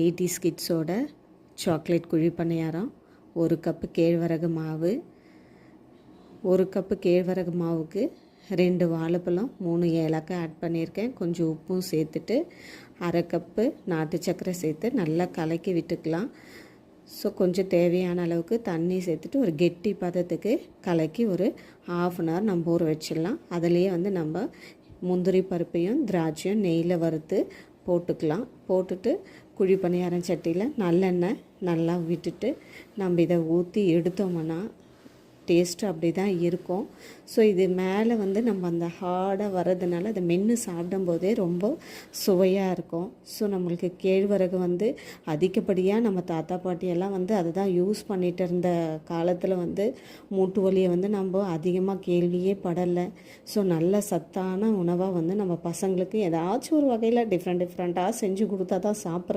80s கிட்ஸோட chocolate குழி பணியாரம். 1 cup கேழ்வரகு மாவு. 1 கப்பு கேழ்வரகு மாவுக்கு 2 வாழைப்பழம், 3 ஏலக்காய் ஆட் பண்ணியிருக்கேன். கொஞ்சம் உப்பும் சேர்த்துட்டு 1/2 கப்பு நாட்டு சர்க்கரை சேர்த்து நல்லா கலக்கி விட்டுக்கலாம். ஸோ கொஞ்சம் தேவையான அளவுக்கு தண்ணி சேர்த்துட்டு ஒரு கெட்டி பதத்துக்கு கலக்கி ஒரு 1/2 அன் ஹவர் நம்ம ஊற வச்சிடலாம். அதுலேயே நம்ம முந்திரி பருப்பையும் திராட்சையும் நெய்யில் வறுத்து போட்டுக்கலாம். போட்டுட்டு குழி பணியாரம் சட்டியில் நல்லெண்ணெய் நல்லா விட்டுட்டு நம்ம இதை ஊற்றி எடுத்தோம்னா டேஸ்ட்டு அப்படி தான் இருக்கும். ஸோ இது மேலே நம்ம அந்த ஹார்டாக வர்றதுனால அதை மென்று சாப்பிடும்போதே ரொம்ப சுவையாக இருக்கும். ஸோ நம்மளுக்கு கேழ்வரகு அதிகப்படியாக நம்ம தாத்தா பாட்டியெல்லாம் அதை தான் யூஸ் பண்ணிகிட்டு இருந்த காலத்தில் மூட்டு வலியை நம்ம அதிகமாக கேள்வியே படலை. ஸோ நல்ல சத்தான உணவாக நம்ம பசங்களுக்கு ஏதாச்சும் ஒரு வகையில் டிஃப்ரெண்ட்டாக செஞ்சு கொடுத்தா தான் சாப்பிட்றாங்க.